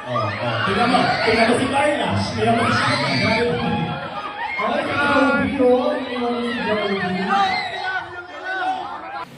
Tingnan mo si Carla. Tingnan mo si Carla.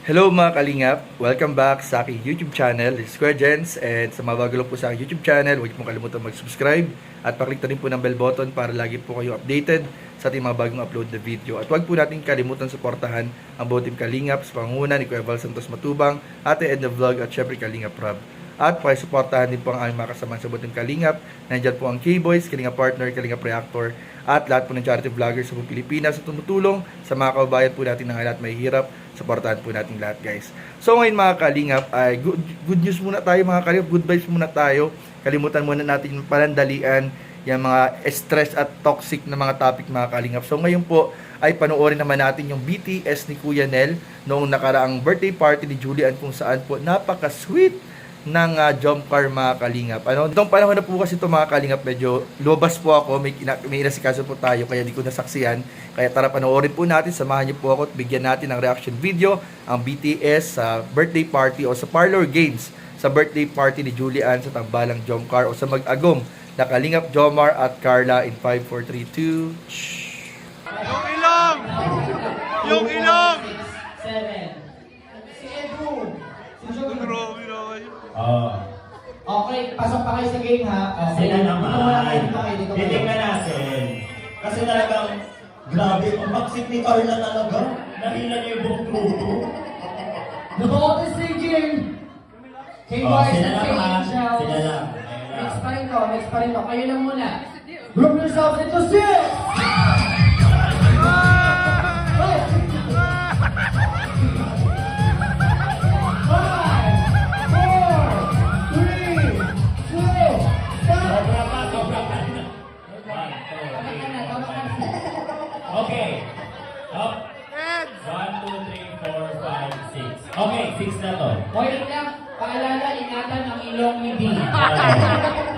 Hello mga kalingap! Welcome back sa aking YouTube channel, Square Gens. And sa mga bago lang po sa aking YouTube channel, huwag pong kalimutan mag-subscribe at paklik na rin po ng bell button para lagi po kayo updated sa ating mga bagong upload na video. At huwag po natin kalimutan suportahan ang buong team Kalingap sa pangunguna ni Kuya Val Santos Matubang, Ate Edna Vlog at syempre Kalingap Rob. At pakisuportahan din po ang aming mga kasama sa buong team Kalingap. Nandiyan po ang K-Boys, Kalingap Partner, Kalingap Reactor at lahat po ng charity vloggers sa buong Pilipinas na tumutulong sa mga kababayan po natin na lahat may hirap. Supportahan po natin lahat, guys. So ngayon mga kalingap, ay good news muna tayo mga kalingap. Good vibes muna tayo. Kalimutan muna natin yung palandalian, yung mga stress at toxic na mga topic mga kalingap. So ngayon po ay panoorin naman natin yung BTS ni Kuya Nel noong nakaraang birthday party ni Julian, kung saan po napaka-sweet ng jump car mga kalingap. Itong panahon na po kasi ito mga kalingap, medyo lobas po ako, may inasikaso po tayo kaya di ko nasaksihan. Kaya tara panoorin po natin, samahan niyo po ako at bigyan natin ng reaction video ang BTS sa birthday party o sa parlor games sa birthday party ni Julian sa tambalang jump car o sa mag-agong na Kalingap Jomar at Carla in 5, 4, 3, 2. Shhh! Yung ilong! Yung ilong! 7. Si Edu. Si Joey. Okay, pasok pa kayo sa game ha. Sila naman. Dito muna kayo, dito kayo, dito kayo. Titignan natin. Kasi talagang grabe, ang baksik ni Carla talaga. Nakila niyo yung buong grupo. The ball is sinking. K-Boys Sila and naman. K-Angels. Sila lang. Next pa rin to, next pa rin to. Kayo lang muna. Group yourselves into 6! Okay. Up. 1, 2, 3, 4, 5, 6. Okay, 6 na to. Wait lang, paalala, ingatan ang ilong ni B.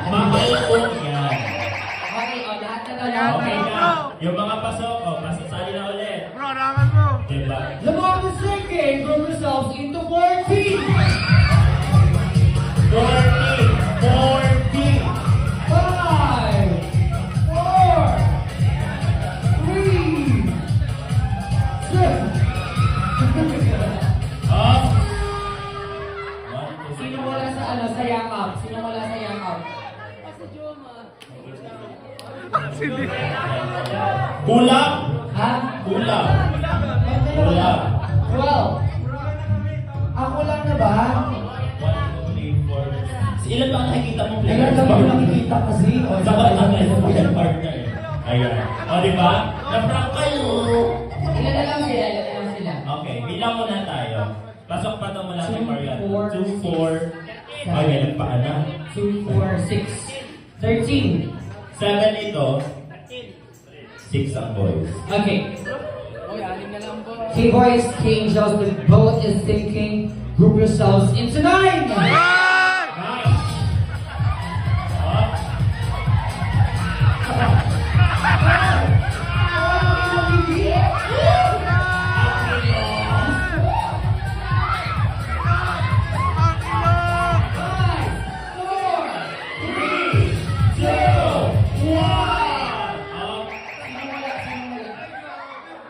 Mahal po yan. Okay, o, lahat na to, lahat Okay na. na. Yung mga pasok, pasasali na ulit. Bro, rangan mo! Diba? The ball is sinking. Group yourselves into 14. 40. 40. 5, 4, 3, 2. Up. Sino wala sa sa yakap? Sino wala sa yakap? Kulang. Ha? Kulang. Kulang. 12. Ako lang na ba? 1, 2, 3, 4. Ilan ba ang nakikita mong Ilan players? na ba yung nakikita kasi? O, Sabat ang yan partner. Ayan. O, diba? Na-prank kayo. Ilan na lang sila, ilan na lang sila. Okay, bilang muna tayo. Pasok pa ito mula kay Marian. 2, 2, 4. Ay, ganun pa na. 2, 4, 6, 13. 7 ito. 6 ang boys. Okay. K-Boys, K-Angels, the boat is sinking. Group yourselves into 9. Nice! Up.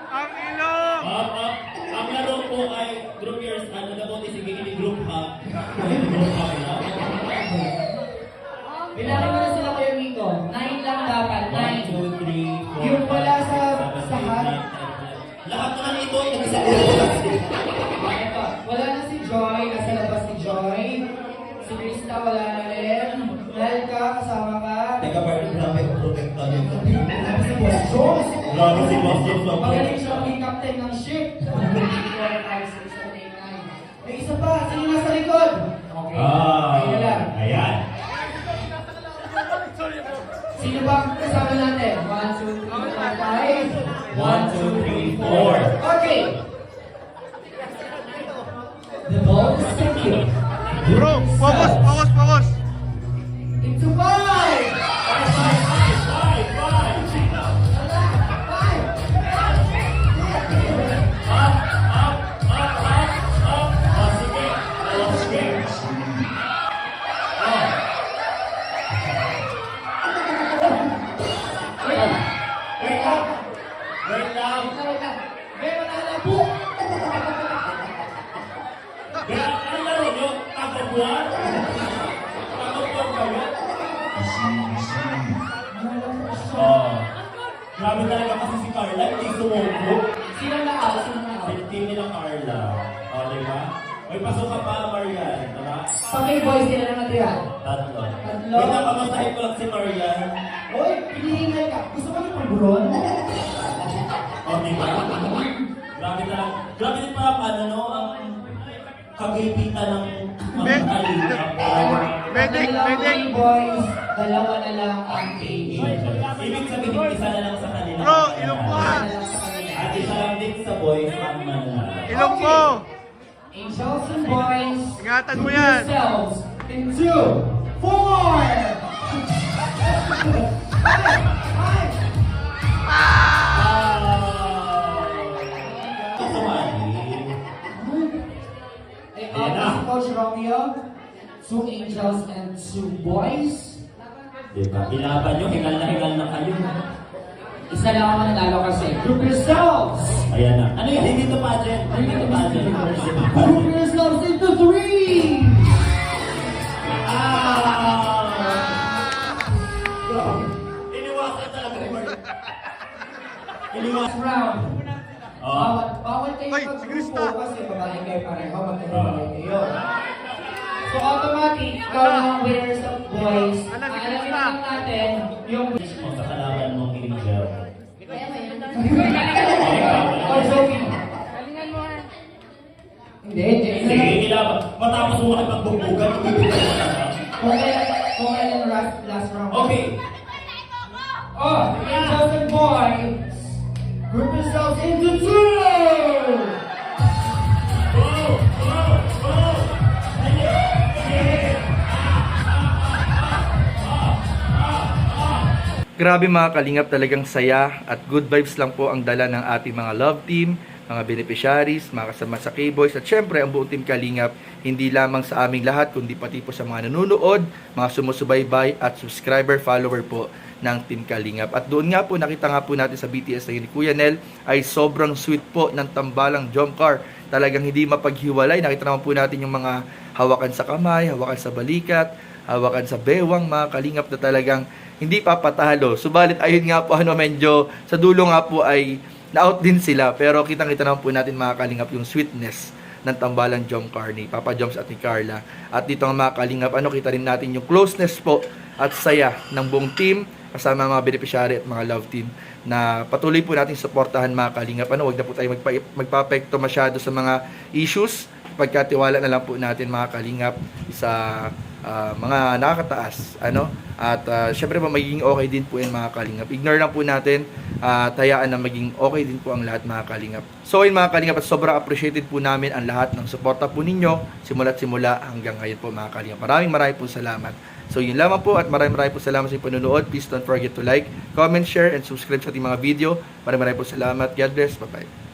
Ang ilong! Ang laro po ay group years, ano na po, sige ni group ha. Group ha na. Bilangin mo na sila Kuya Miko. 9 lang dapat, 1, 9. 2, 3, 4, Yung wala sa 5, 6, 7, 8, 9, 10. Lahat naman ito ay nag-isa. Ito, wala na si Joy, nasa labas si Joy. Si Krista wala na rin. Nelka, kasama ka. Teka, parang grabe ang protekta niyo. Sabi si Boss Jones. Grabe si Boss Jones. Magaling siya maging captain ng ship. 4, 5, 6, 7, 8, 9. May isa pa, sino nasa likod? Okay, Ah, kaya lang. ayan. Sino ba ang kasama natin? 1, 2, 3, 4, 5. 1, 2, 3, 4. Okay. The ball is sinking. Bro, focus, focus, focus! Into 5. 5, 5, 5, 5. buwan? Takot po ba yun? Oh. Grabe talaga kasi si Carla, hindi sumuko. Sino na out? Sino na out? Team nila Carla. O, diba? May pasok ka pa, Marian. Diba? Paki-boys sila na natira. Tatlo. Tatlo. Wait lang, pamasahin ko lang si Marian. Uy, pinihingal ka. Gusto ko ng pagburon? O, diba? Grabe talaga. Grabe din parang ano, no? Ang kagipitan ng mga kalingap. Medic, medic. Boys, dalawa na lang ang page. Ibig sabihin, isa na lang sa kanila. Bro, ilong mo ah. At isa lang din sa boys ang mananalo. Ilong mo. Angels and boys, Ingatan mo yan. yourselves in 2, 4! Ay, out na si Coach Romeo. 2 angels and 2 boys. Diba? Ilaban nyo, hingal na kayo. Isa lang ang nanalo kasi. Group yourselves! Ayan na. Ano yun? Hindi to pageant. Hindi to pageant. Group yourselves into 3! Iniwasan talaga ni Mark. Last Iniwasan. round. Oh. Bawal kayo Ay, si mag-grupo Krista. kasi babae kayo pareho, magkakabay kayo. So automatic, ikaw lang ang winners of boys. Ala, si Alamin Krista. lang natin yung Kung sa kalaban mong Angel. Or joking. Hindi. Sige, ilaban. Matapos mo makipagbubugan, magbibigay ka na. Kung kailan last round. Okay. Oh, angels and boys, group yourselves into 2! Grabe mga kalingap, talagang saya at good vibes lang po ang dala ng ating mga love team, mga beneficiaries, mga kasama sa K-Boys at syempre ang buong team Kalingap, hindi lamang sa aming lahat kundi pati po sa mga nanonood, mga sumusubaybay at subscriber, follower po ng Team Kalingap. At doon nga po, nakita nga po natin sa BTS na ni Kuya Nel ay sobrang sweet po ng tambalang Jomcar. Talagang hindi mapaghiwalay. Nakita naman po natin yung mga hawakan sa kamay, hawakan sa balikat, hawakan sa bewang, mga Kalingap na talagang hindi papatalo. Subalit ayun nga po, medyo sa dulo nga po ay na-out din sila. Pero kitang-kita naman po natin mga Kalingap yung sweetness ng tambalang Jomcar ni Papa Joms at ni Carla. At dito nga mga Kalingap, kita rin natin yung closeness po at saya ng buong team kasama mga beneficiary at mga love team na patuloy po natin suportahan mga Kalingap. Huwag na po tayo magpapekto masyado sa mga issues. Pagkatiwala na lang po natin mga Kalingap sa mga nakakataas. At syempre magiging okay din po yan mga Kalingap. Ignore lang po natin at hayaan na maging okay din po ang lahat mga Kalingap. So yun mga Kalingap, at sobrang appreciated po namin ang lahat ng suporta po ninyo simula't simula hanggang ngayon po mga Kalingap. Maraming po salamat. So yun lamang po at maraming po salamat sa inyong panonood. Please don't forget to like, comment, share, and subscribe sa ating mga video. Maraming po salamat. God bless. Bye-bye.